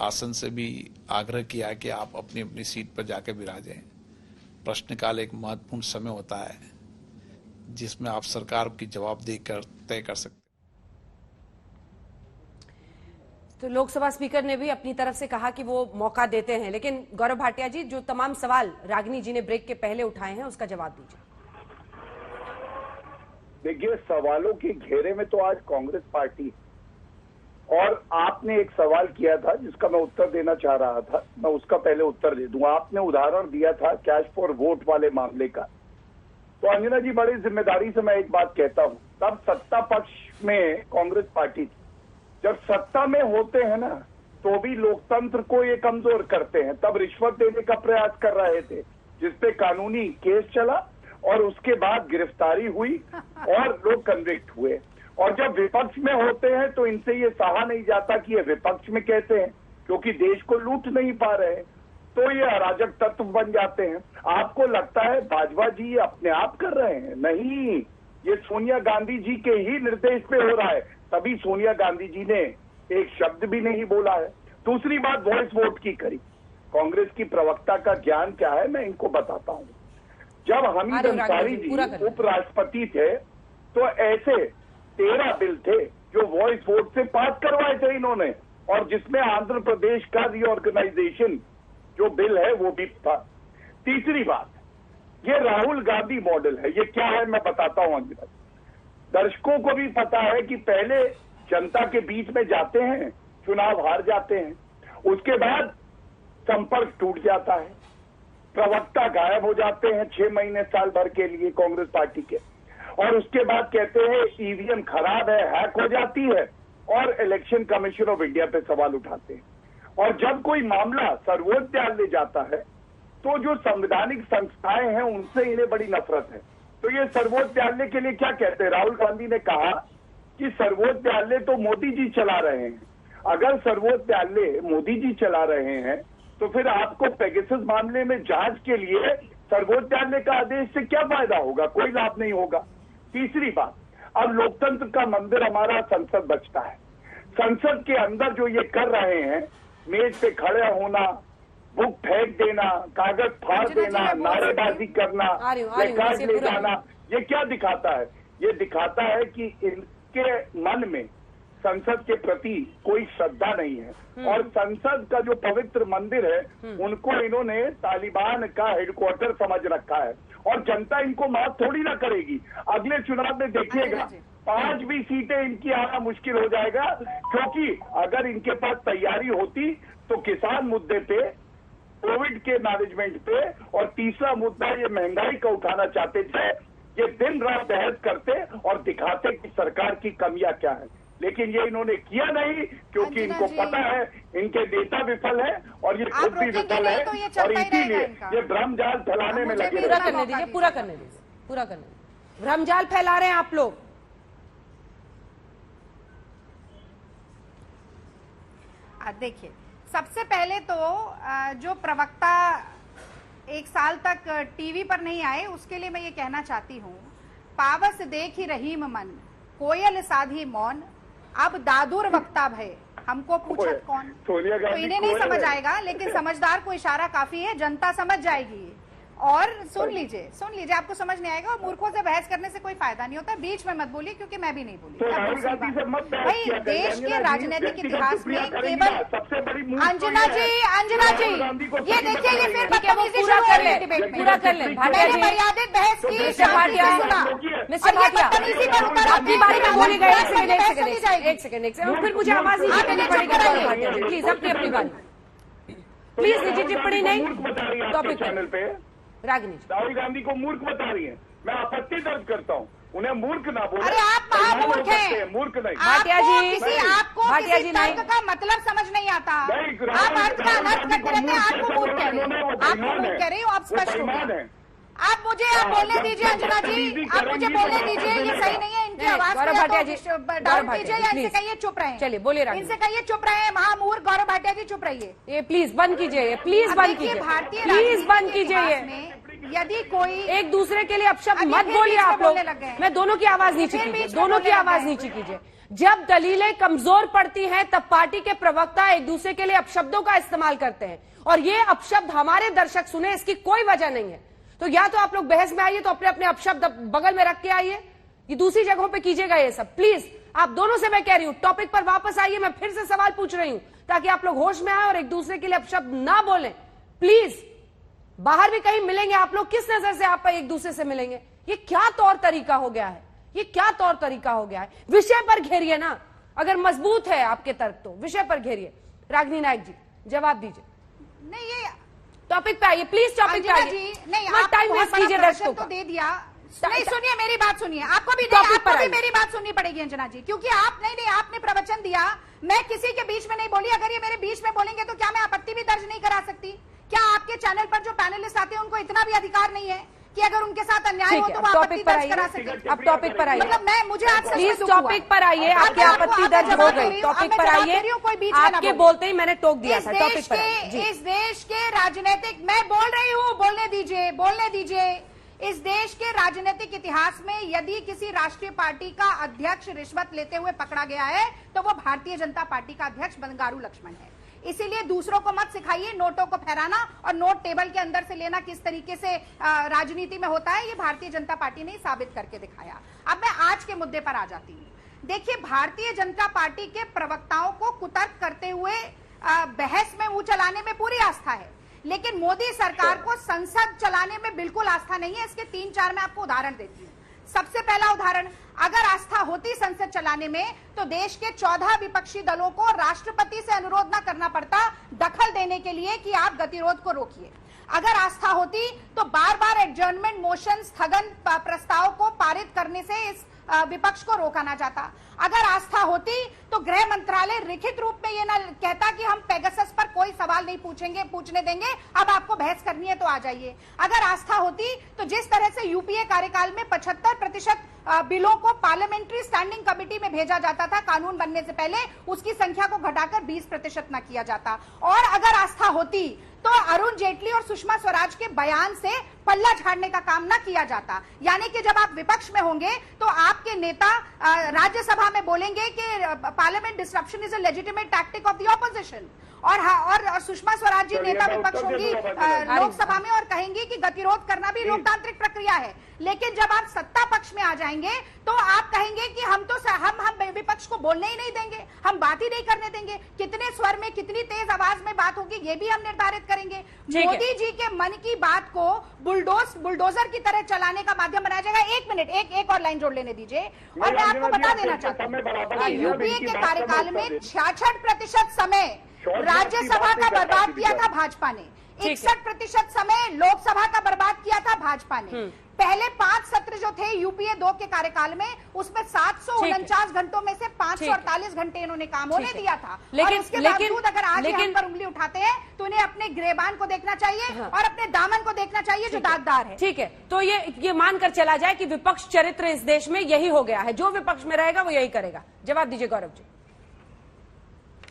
आसन से भी आग्रह किया कि आप अपनी अपनी सीट पर जाकर विराजें। प्रश्नकाल एक महत्वपूर्ण समय होता है जिसमें आप सरकार की जवाबदेही तय कर सकते हैं। तो लोकसभा स्पीकर ने भी अपनी तरफ से कहा कि वो मौका देते हैं, लेकिन गौरव भाटिया जी, जो तमाम सवाल रागिनी जी ने ब्रेक के पहले उठाए हैं उसका जवाब दीजिए। देखिए, सवालों के घेरे में तो आज कांग्रेस पार्टी, और आपने एक सवाल किया था जिसका मैं उत्तर देना चाह रहा था, मैं उसका पहले उत्तर दे दूं। आपने उदाहरण दिया था कैश फॉर वोट वाले मामले का। तो अंजना जी, बड़ी जिम्मेदारी से मैं एक बात कहता हूं, तब सत्ता पक्ष में कांग्रेस पार्टी थी। जब सत्ता में होते हैं ना तो भी लोकतंत्र को ये कमजोर करते हैं। तब रिश्वत देने का प्रयास कर रहे थे जिसपे कानूनी केस चला और उसके बाद गिरफ्तारी हुई और लोग कन्विक्ट हुए। और जब विपक्ष में होते हैं तो इनसे ये सहा नहीं जाता कि ये विपक्ष में कहते हैं, क्योंकि देश को लूट नहीं पा रहे हैं, तो ये अराजक तत्व बन जाते हैं। आपको लगता है भाजपा जी ये अपने आप कर रहे हैं? नहीं, ये सोनिया गांधी जी के ही निर्देश पे हो रहा है। तभी सोनिया गांधी जी ने एक शब्द भी नहीं बोला है। दूसरी बात, वॉइस वोट की करी। कांग्रेस की प्रवक्ता का ज्ञान क्या है मैं इनको बताता हूं। जब हमीद अंसारी जी उपराष्ट्रपति थे तो ऐसे 13 बिल थे जो वॉइस वोट से पास करवाए थे इन्होंने, और जिसमें आंध्र प्रदेश का रीऑर्गेनाइजेशन जो बिल है वो भी था। तीसरी बात, ये राहुल गांधी मॉडल है। ये क्या है मैं बताता हूं अंजना। दर्शकों को भी पता है कि पहले जनता के बीच में जाते हैं, चुनाव हार जाते हैं, उसके बाद संपर्क टूट जाता है, प्रवक्ता गायब हो जाते हैं 6 महीने साल भर के लिए कांग्रेस पार्टी के, और उसके बाद कहते हैं ईवीएम खराब है, हैक हो जाती है, और इलेक्शन कमीशन ऑफ इंडिया पे सवाल उठाते हैं। और जब कोई मामला सर्वोच्च न्यायालय जाता है तो जो संवैधानिक संस्थाएं हैं उनसे इन्हें बड़ी नफरत है। तो ये सर्वोच्च न्यायालय के लिए क्या कहते हैं? राहुल गांधी ने कहा कि सर्वोच्च न्यायालय तो मोदी जी चला रहे हैं। अगर सर्वोच्च न्यायालय मोदी जी चला रहे हैं तो फिर आपको पेगासस मामले में जांच के लिए सर्वोच्च न्यायालय का आदेश से क्या फायदा होगा? कोई लाभ नहीं होगा। तीसरी बात, अब लोकतंत्र का मंदिर हमारा संसद बचता है। संसद के अंदर जो ये कर रहे हैं, मेज पे खड़े होना, बुक फेंक देना, कागज फाड़ देना, नारेबाजी करना, प्लेकार्ड ले जाना, ये क्या दिखाता है? ये दिखाता है कि इनके मन में संसद के प्रति कोई श्रद्धा नहीं है, और संसद का जो पवित्र मंदिर है उनको इन्होंने तालिबान का हेडक्वार्टर समझ रखा है, और जनता इनको माफ थोड़ी ना करेगी। अगले चुनाव में देखिएगा 5 भी सीटें इनकी आना मुश्किल हो जाएगा, क्योंकि अगर इनके पास तैयारी होती तो किसान मुद्दे पे, कोविड के मैनेजमेंट पे, और तीसरा मुद्दा ये महंगाई का उठाना चाहते थे, ये दिन रात बहस करते और दिखाते कि सरकार की कमियां क्या है। लेकिन ये इन्होंने किया नहीं, क्योंकि इनको पता है इनके नेता विफल है और ये खुद भी विफल है, और इसीलिए ये भ्रमजाल फैलाने में लगे। पूरा करने दीजिए, पूरा करने दीजिए। भ्रमजाल फैला रहे हैं आप लोग। देखिए, सबसे पहले तो जो प्रवक्ता 1 साल तक टीवी पर नहीं आए उसके लिए मैं ये कहना चाहती हूँ, पावस देखी रहीम मन, कोयल साधी मौन, अब दादुर वक्ता भय, हमको पूछत कौन। तो इन्हें नहीं समझ आएगा, लेकिन समझदार को इशारा काफी है, जनता समझ जाएगी। और सुन लीजिए, आपको समझ नहीं आएगा, और मूर्खों से बहस करने से कोई फायदा नहीं होता। बीच में मत बोलिए, क्योंकि मैं भी नहीं बोली। भाई, देश के राजनीतिक इतिहास में केवल अंजना जी, ये देखिए, ये फिर बदतमीजी शुरू हो रही है डिबेट में। पूरा कर ले भाटिया जी, मर्यादित बहस की, मिस्टर भाटिया, अपनी बारी में बोली गए। एक सेकंड, फिर मुझे आवाज नहीं देनी पड़ेगी। प्लीज अपनी बारी, प्लीज निजी टिप्पणी नहीं टॉपिक पे। रागिनी, राहुल गांधी को मूर्ख बता रही है, मैं आपत्ति दर्ज करता हूँ, उन्हें मूर्ख ना बोले। अरे आप मूर्ख हैं, मूर्ख नहीं। भाटिया जी, आपको किसी तर्क का मतलब समझ नहीं आता, आप अर्थ का अनर्थ करते रहते हैं। आपको मूर्ख कह रही हूँ, आप स्पष्ट हो गए। आप बोलने दीजिए अंजना जी, आप मुझे बोलने दीजिए, ये सही नहीं है। इनकी नहीं, आवाज गौरव पे या भाटिया तो जी, डाउन गौरव कीजिए भाटिया या जी, इनसे please। कहिए चुप रहे। चलिए, बोलिए रागिनी। इनसे कहिए चुप रहे, महामूर्ख गौरव भाटिया जी चुप रहिए। ये प्लीज बंद कीजिए, प्लीज अब बंद देखिए, कीजिए, भारतीय प्लीज राजनीति बंद के कीजिए। इतिहास ये में यदि कोई एक दूसरे के लिए अपशब्द अब ये मत फिर बोलिए बीच में आप लोग। बोलने लग गए हैं। मैं दोनों की आवाज नीचे फिर कीजिए, बीच में दोनों की बोलने लग आवाज गए हैं। नीचे कीजिए। जब दलीलें कमजोर पड़ती हैं तब पार्टी के प्रवक्ता एक दूसरे के लिए अपशब्दों का इस्तेमाल करते हैं, और ये अपशब्द हमारे दर्शक सुने, इसकी कोई वजह नहीं है। तो या तो आप लोग बहस में आइए, तो अपने अपने अपशब्द बगल में रख के आइए, ये दूसरी जगहों पे कीजिएगा ये सब। प्लीज आप दोनों से मैं कह रही हूं, टॉपिक पर वापस आइए। मैं फिर से सवाल पूछ रही हूं ताकि आप लोग होश में आए और एक दूसरे के लिए अपशब्द ना बोलें। प्लीज, बाहर भी कहीं मिलेंगे आप लोग, किस नजर से आप एक दूसरे से मिलेंगे? ये क्या तौर तरीका हो गया है? ये क्या तौर तरीका हो गया है? विषय पर घेरिए ना, अगर मजबूत है आपके तर्क तो विषय पर घेरिए। रागिनी नायक जी जवाब दीजिए। नहीं, ये टॉपिक पे आइए प्लीज, टॉपिक पे आइए। जी नहीं, मत टाइम वेस्ट कीजिए दर्शकों तो का। दे दिया। नहीं, सुनिए मेरी बात सुनिए, आपको भी टॉपिक नहीं, पर आपको भी आइए। मेरी बात सुननी पड़ेगी अंजना जी, क्योंकि आप नहीं आपने प्रवचन दिया, मैं किसी के बीच में नहीं बोली। अगर ये मेरे बीच में बोलेंगे तो क्या मैं आपत्ति भी दर्ज नहीं करा सकती? क्या आपके चैनल पर जो पैनलिस्ट आते हैं उनको इतना भी अधिकार नहीं है कि अगर उनके साथ अन्याय हो तो वो आपत्ति दर्ज करा सके? अब टॉपिक पर आइए, मतलब मैं मुझे आज प्लीज टॉपिक पर आइए। आपकी आपत्ति दर्ज हो गई, टॉपिक पर आइए। आपके बोलते ही मैंने टोक दिया था, टॉपिक पर आइए। इस देश के राजनीतिक, मैं बोल रही हूँ, बोलने दीजिए, बोलने दीजिए। इस देश के राजनीतिक इतिहास में यदि किसी राष्ट्रीय पार्टी का अध्यक्ष रिश्वत लेते हुए पकड़ा गया है तो वो भारतीय जनता पार्टी का अध्यक्ष बंगारू लक्ष्मण है। इसीलिए दूसरों को मत सिखाइए नोटों को फहराना और नोट टेबल के अंदर से लेना किस तरीके से राजनीति में होता है, ये भारतीय जनता पार्टी ने साबित करके दिखाया। अब मैं आज के मुद्दे पर आ जाती हूँ। देखिए, भारतीय जनता पार्टी के प्रवक्ताओं को कुतर्क करते हुए बहस में मुंह चलाने में पूरी आस्था है, लेकिन मोदी सरकार को संसद चलाने में बिल्कुल आस्था नहीं है। इसके 3-4 मैं आपको उदाहरण देती हूँ। सबसे पहला उदाहरण, अगर आस्था होती संसद चलाने में तो देश के 14 विपक्षी दलों को राष्ट्रपति से अनुरोध न करना पड़ता दखल देने के लिए कि आप गतिरोध को रोकिए। अगर आस्था होती तो बार बार एडजर्नमेंट मोशन, स्थगन प्रस्ताव को पारित करने से इस विपक्ष को रोका ना जाता। अगर आस्था होती तो गृह मंत्रालय लिखित रूप में ये ना कहता कि हम पेगासस पर कोई सवाल नहीं पूछने देंगे, अब आपको बहस करनी है तो आ जाइए। अगर आस्था होती तो जिस तरह से यूपीए कार्यकाल में 75% बिलों को पार्लियामेंट्री स्टैंडिंग कमेटी में भेजा जाता था कानून बनने से पहले, उसकी संख्या को घटाकर 20% न किया जाता। और अगर आस्था होती तो अरुण जेटली और सुषमा स्वराज के बयान से पल्ला झाड़ने का काम न किया जाता। यानी कि जब आप विपक्ष में होंगे तो आपके नेता राज्यसभा में बोलेंगे कि parliament disruption is a legitimate tactic of the opposition, और सुषमा स्वराज जी नेता विपक्ष होंगी लोकसभा में और कहेंगी कि गतिरोध करना भी लोकतांत्रिक प्रक्रिया है। लेकिन जब आप सत्ता पक्ष में आ जाएंगे तो आप कहेंगे कि हम विपक्ष को बोलने ही नहीं देंगे, हम बात ही नहीं करने देंगे। कितने स्वर में, कितनी तेज आवाज में बात होगी ये भी हम निर्धारित करेंगे। मोदी जी के मन की बात को बुलडोजर की तरह चलाने का माध्यम बनाया जाएगा। एक मिनट, एक और लाइन जोड़ लेने दीजिए। और मैं आपको बता देना चाहता हूँ, यूपीए के कार्यकाल में 66% समय राज्यसभा का बर्बाद किया था भाजपा ने, 61% समय लोकसभा का बर्बाद किया था भाजपा ने। पहले 5 सत्र जो थे यूपीए 2 के कार्यकाल में, उसमें 749 घंटों में से 548 घंटे इन्होंने काम होने दिया था। लेकिन उसके बावजूद अगर आज हम पर उंगली उठाते हैं तो उन्हें अपने गिरेबान को देखना चाहिए और अपने दामन को देखना चाहिए जो दागदार है। ठीक है, तो ये मानकर चला जाए कि विपक्ष चरित्र इस देश में यही हो गया है, जो विपक्ष में रहेगा वो यही करेगा। जवाब दीजिए गौरव जी।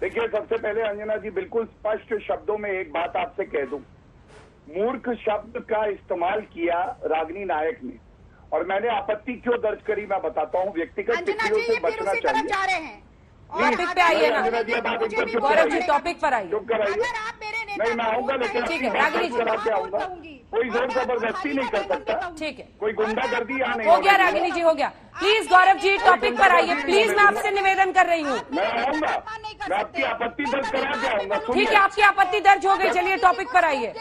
देखिए, सबसे पहले अंजना जी, बिल्कुल स्पष्ट शब्दों में एक बात आपसे कह दूं। मूर्ख शब्द का इस्तेमाल किया रागिनी नायक ने, और मैंने आपत्ति क्यों दर्ज करी मैं बताता हूँ। व्यक्तिगत टिप्पणियों से बचना चाहिए। जा रहे हैं टॉपिक पे आइए ना गौरव जी, टॉपिक पर आइए। चुप कराइए, नहीं मैं आऊंगा, लेकिन ठीक है रागिनी जी, करा के आऊंगा। कोई जोर जबरदस्ती नहीं कर सकता, ठीक है, कोई गुंडागर्दी यहाँ नहीं हो गया रागिनी जी, हो गया। प्लीज गौरव जी टॉपिक पर आइए, प्लीज मैं आपसे निवेदन कर रही हूँ। मैं आऊंगा, मैं आपकी आपत्ति दर्ज करा के आऊंगा। ठीक है, आपकी आपत्ति दर्ज हो गई, चलिए टॉपिक पर आइए।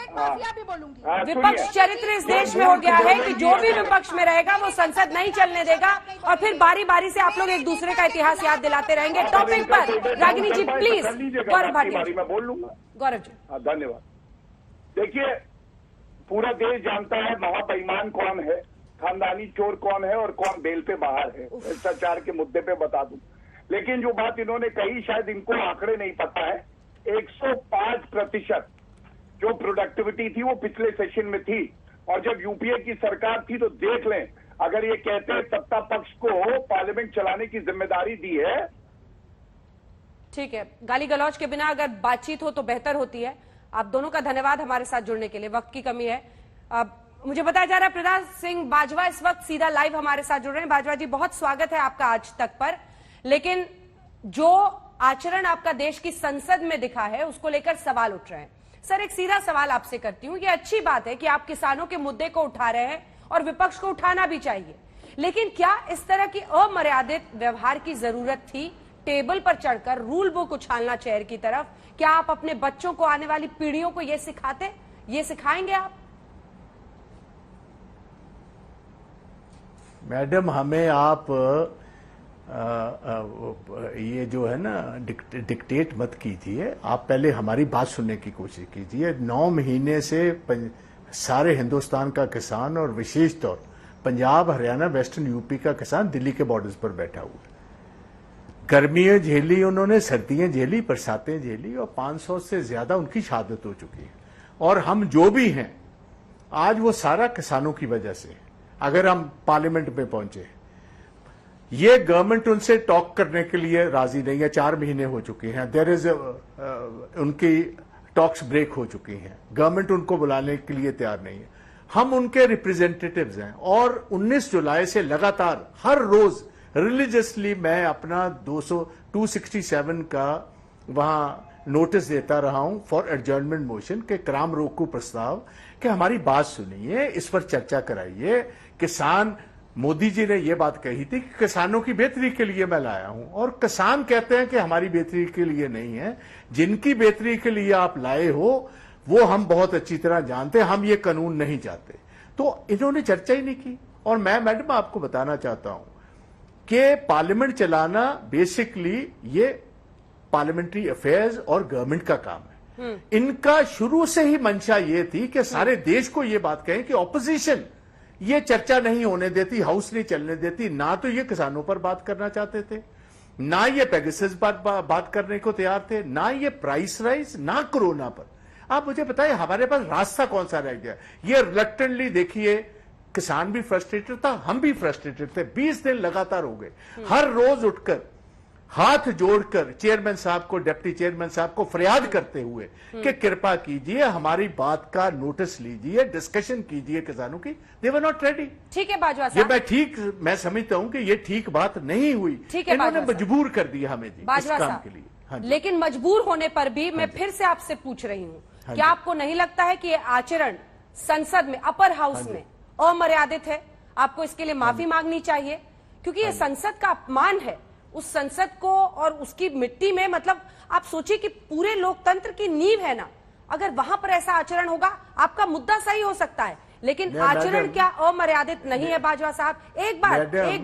विपक्ष चरित्र इस देश में हो गया है कि जो भी विपक्ष में रहेगा वो संसद नहीं चलने देगा और फिर बारी बारी से आप लोग एक दूसरे का इतिहास याद दिलाते रहेंगे। टॉपिक पर रागिनी जी प्लीज। गौरव भाटिया मैं बोल लूंगा। गौरव जी धन्यवाद। देखिए, पूरा देश जानता है महाबेईमान कौन है, खानदानी चोर कौन है और कौन बेल पे बाहर है। भ्रष्टाचार के मुद्दे पे बता दूं, लेकिन जो बात इन्होंने कही शायद इनको आंकड़े नहीं पता है। 105% जो प्रोडक्टिविटी थी वो पिछले सेशन में थी, और जब यूपीए की सरकार थी तो देख लें अगर ये कहते हैं सत्ता पक्ष को पार्लियामेंट चलाने की जिम्मेदारी दी है। ठीक है, गाली गलौज के बिना अगर बातचीत हो तो बेहतर होती है। आप दोनों का धन्यवाद हमारे साथ जुड़ने के लिए, वक्त की कमी है। मुझे बताया जा रहा है प्रहलाद सिंह बाजवा इस वक्त सीधा लाइव हमारे साथ जुड़ रहे हैं। बाजवा जी, बहुत स्वागत है आपका आज तक पर, लेकिन जो आचरण आपका देश की संसद में दिखा है उसको लेकर सवाल उठ रहे हैं। सर, एक सीधा सवाल आपसे करती हूं। ये अच्छी बात है कि आप किसानों के मुद्दे को उठा रहे हैं और विपक्ष को उठाना भी चाहिए, लेकिन क्या इस तरह की अमर्यादित व्यवहार की जरूरत थी? टेबल पर चढ़कर रूल बुक उछालना चेयर की तरफ, क्या आप अपने बच्चों को, आने वाली पीढ़ियों को ये सिखाते, ये सिखाएंगे आप? मैडम, हमें आप ये जो है ना डिक्टेट मत कीजिए। आप पहले हमारी बात सुनने की कोशिश कीजिए। 9 महीने से सारे हिंदुस्तान का किसान और विशेष तौर पंजाब, हरियाणा, वेस्टर्न यूपी का किसान दिल्ली के बॉर्डर्स पर बैठा हुआ है। गर्मियां झेली उन्होंने, सर्दियां झेली, बरसातें झेली और 500 से ज्यादा उनकी शहादत हो चुकी है। और हम जो भी हैं आज वो सारा किसानों की वजह से। अगर हम पार्लियामेंट में पहुंचे, ये गवर्नमेंट उनसे टॉक करने के लिए राजी नहीं है। 4 महीने हो चुके हैं, देयर इज उनकी टॉक्स ब्रेक हो चुकी हैं। गवर्नमेंट उनको बुलाने के लिए तैयार नहीं है। हम उनके रिप्रेजेंटेटिव्स हैं और 19 जुलाई से लगातार हर रोज रिलीजियसली मैं अपना 267 का वहां नोटिस देता रहा हूं फॉर एडजर्नमेंट मोशन के क्राम रोको प्रस्ताव कि हमारी बात सुनिए, इस पर चर्चा कराइए। किसान, मोदी जी ने यह बात कही थी कि किसानों की बेहतरी के लिए मैं लाया हूं, और किसान कहते हैं कि हमारी बेहतरी के लिए नहीं है। जिनकी बेहतरी के लिए आप लाए हो वो हम बहुत अच्छी तरह जानते हैं, हम ये कानून नहीं चाहते। तो इन्होंने चर्चा ही नहीं की। और मैं मैडम आपको बताना चाहता हूं कि पार्लियामेंट चलाना बेसिकली ये पार्लियामेंट्री अफेयर्स और गवर्नमेंट का काम है। इनका शुरू से ही मंशा ये थी कि सारे देश को ये बात कहें कि ऑपोजिशन ये चर्चा नहीं होने देती, हाउस नहीं चलने देती। ना तो ये किसानों पर बात करना चाहते थे, ना ये पेगासस बात करने को तैयार थे, ना ये प्राइस राइज, ना कोरोना पर। आप मुझे बताइए हमारे पास रास्ता कौन सा रह गया? ये रिलक्टेंटली देखिए, किसान भी फ्रस्ट्रेटेड था, हम भी फ्रस्ट्रेटेड थे। 20 दिन लगातार हो गए, हर रोज उठकर हाथ जोड़कर चेयरमैन साहब को, डिप्टी चेयरमैन साहब को फरियाद करते हुए कि कृपा कीजिए, हमारी बात का नोटिस लीजिए, डिस्कशन कीजिए किसानों की। दे वर नॉट रेडी। ठीक है बाजवा साहब, मैं समझता हूं कि ये ठीक बात नहीं हुई। ठीक है, इन्होंने मजबूर कर दिया हमें जी इस काम के लिए। हाँ, लेकिन मजबूर होने पर भी मैं फिर से आपसे पूछ रही हूँ, क्या आपको नहीं लगता है कि ये आचरण संसद में, अपर हाउस में अमर्यादित है? आपको इसके लिए माफी मांगनी चाहिए, क्योंकि ये संसद का अपमान है। उस संसद को और उसकी मिट्टी में, मतलब आप सोचिए कि पूरे लोकतंत्र की नींव है ना, अगर वहां पर ऐसा आचरण होगा, आपका मुद्दा सही हो सकता है, लेकिन आचरण क्या अमर्यादित नहीं है? बाजवा साहब, एक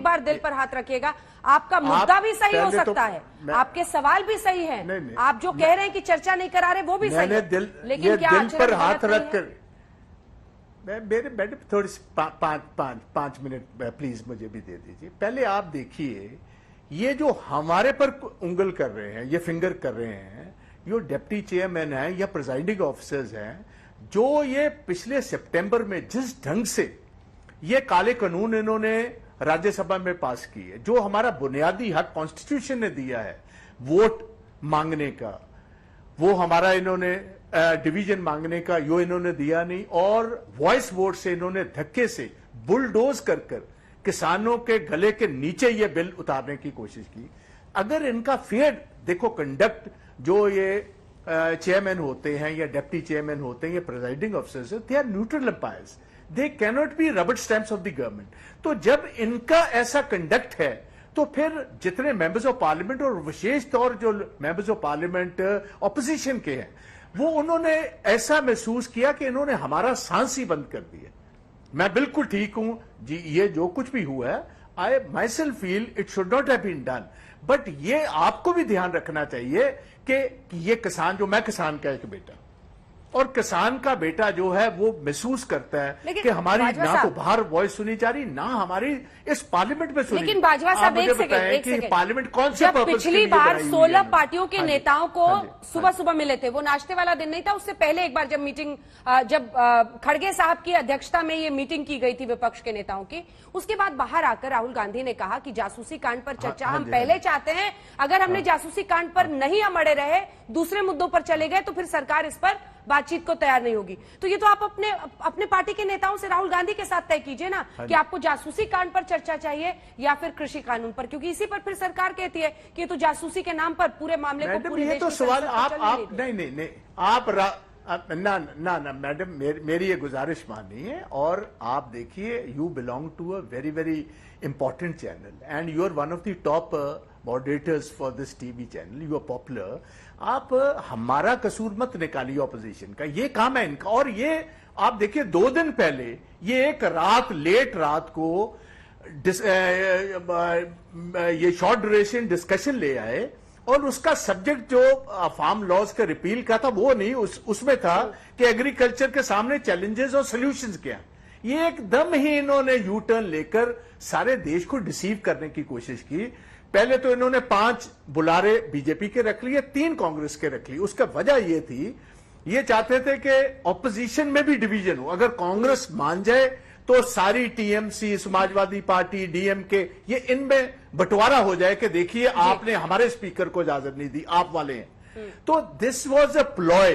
बार दिल पर हाथ रखिएगा। आपका मुद्दा भी सही हो सकता है, आपके सवाल भी सही है, आप जो कह रहे हैं कि चर्चा नहीं करा रहे वो भी सही है, लेकिन क्या दिल पर हाथ रखकर मेरे मैडम थोड़ी 5 मिनट प्लीज मुझे भी दे दीजिए। पहले आप देखिए, ये जो हमारे पर उंगल कर रहे हैं, ये फिंगर कर रहे हैं, जो डिप्टी चेयरमैन है या प्रिजाइडिंग ऑफिसर्स हैं, जो ये पिछले सितंबर में जिस ढंग से ये काले कानून इन्होंने राज्यसभा में पास किए, जो हमारा बुनियादी हक कॉन्स्टिट्यूशन ने दिया है वोट मांगने का, वो हमारा इन्होंने डिवीजन मांगने का, यो इन्होंने दिया नहीं, और वॉइस वोट से इन्होंने धक्के से बुलडोज कर किसानों के गले के नीचे ये बिल उतारने की कोशिश की। अगर इनका फेयर देखो कंडक्ट, जो ये चेयरमैन होते हैं या डिप्टी चेयरमैन होते हैं, ये presiding officers, they are neutral umpires, they can not be rubber stamps of the government. तो जब इनका ऐसा कंडक्ट है, तो फिर जितने मेंबर्स ऑफ पार्लियामेंट और विशेष तौर जो मेंबर्स ऑफ पार्लियामेंट ऑपोजिशन के हैं, वो उन्होंने ऐसा महसूस किया कि इन्होंने हमारा सांस ही बंद कर दिया। मैं बिल्कुल ठीक हूं जी, ये जो कुछ भी हुआ है, I myself feel it should not have been done, but ये आपको भी ध्यान रखना चाहिए कि ये किसान, जो मैं किसान का एक बेटा, और किसान का बेटा जो है वो महसूस करता है कि हमारी ना तो बाहर वॉइस सुनी जा रही, ना हमारी इस पार्लियामेंट में सुनी। लेकिन बाजवा साहब एक सेकंड, पार्लियामेंट कौन से जब पिछली बार 16 पार्टियों के नेताओं को सुबह सुबह मिले थे, वो नाश्ते वाला दिन नहीं था, उससे पहले एक बार जब मीटिंग, जब खड़गे साहब की अध्यक्षता में ये मीटिंग की गई थी विपक्ष के नेताओं की, उसके बाद बाहर आकर राहुल गांधी ने कहा कि जासूसी कांड पर चर्चा हम पहले चाहते हैं, अगर हमने जासूसी कांड पर नहीं हम अड़े रहे, दूसरे मुद्दों पर चले गए तो फिर सरकार इस पर बातचीत को तैयार नहीं होगी। तो ये तो आप अपने पार्टी के नेताओं से राहुल गांधी के साथ तय कीजिए ना कि आपको जासूसी कांड पर चर्चा चाहिए या फिर कृषि कानून पर, क्योंकि इसी पर फिर सरकार कहती है कि तो जासूसी के नाम पर पूरे मामले को पूरे ये तो सवाल आप नहीं आप ना मैडम, मेरी ये गुजारिश मानिए, और आप देखिए you belong to a very very important channel and you are one of the top moderators for this TV channel, you are popular. आप हमारा कसूर मत निकालिए ऑपोजिशन का, ये काम है इनका। और ये आप देखिए 2 दिन पहले ये एक लेट रात को ये शॉर्ट ड्यूरेशन डिस्कशन ले आए, और उसका सब्जेक्ट जो फार्म लॉज का रिपील का था वो नहीं, उसमें था कि एग्रीकल्चर के सामने चैलेंजेस और सॉल्यूशंस क्या। ये एकदम ही इन्होंने यू टर्न लेकर सारे देश को डिसीव करने की कोशिश की। पहले तो इन्होंने 5 बुलारे बीजेपी के रख लिए, 3 कांग्रेस के रख लिए। उसका वजह ये थी, ये चाहते थे कि ऑपोजिशन में भी डिवीजन हो, अगर कांग्रेस मान जाए तो सारी टीएमसी, समाजवादी पार्टी, डीएमके, ये इनमें बंटवारा हो जाए कि देखिए आपने हमारे स्पीकर को इजाजत नहीं दी, आप वाले हैं। तो दिस वाज अ प्लॉय।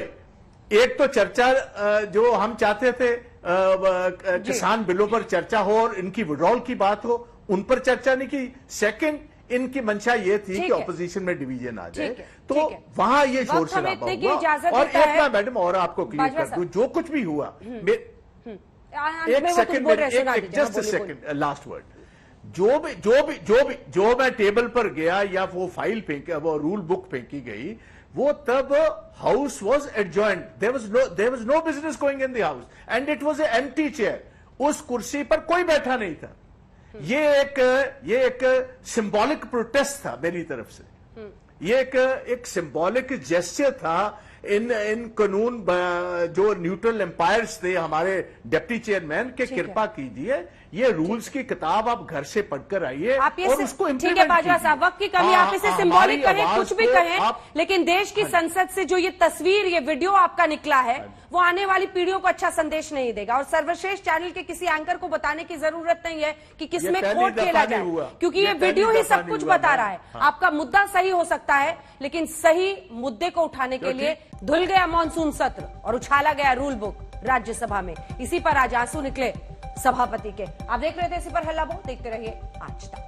एक तो चर्चा जो हम चाहते थे किसान बिलों पर चर्चा हो और इनकी विड्रॉल की बात हो, उन पर चर्चा नहीं की। सेकंड, इनकी मंशा ये थी कि ऑपोजिशन में डिवीजन आ जाए, तो वहां ये शोर शराबा हुआ। और एक ना मैडम और आपको क्लियर कर दूं, जो कुछ भी हुआ, एक second, just second, last word, जो मैं टेबल पर गया या वो फाइल फेंकी, वो रूल बुक फेंकी गई, वो तब house was adjourned, there was no business going in the house and it was a empty chair. उस कुर्सी पर कोई बैठा नहीं था। ये एक सिंबॉलिक प्रोटेस्ट था मेरी तरफ से, ये एक सिंबॉलिक जेस्चर था इन कानून जो न्यूट्रल एम्पायर्स थे हमारे डिप्टी चेयरमैन के, कृपा कीजिए ये रूल्स की किताब आप घर से पढ़कर आइए और उसको इम्प्लीमेंट कीजिए। ठीक है बाजवा साहब, वक्त की कमी, आप इसे सिंबॉलिक कहें, कुछ भी कहें, लेकिन देश की संसद से जो ये तस्वीर, ये वीडियो आपका निकला है, वो आने वाली पीढ़ियों को अच्छा संदेश नहीं देगा। और सर्वश्रेष्ठ चैनल के किसी एंकर को बताने की जरूरत नहीं है कि किसमें खोट खेला जाए, क्योंकि ये वीडियो ही सब कुछ बता रहा है। आपका मुद्दा सही हो सकता है, लेकिन सही मुद्दे को उठाने के लिए धुल गया मॉनसून सत्र और उछाला गया रूल बुक राज्यसभा में। इसी पर आज आंसू निकले सभापति के। आप देख रहे थे इसी पर हल्ला बोल, देखते रहिए आज तक।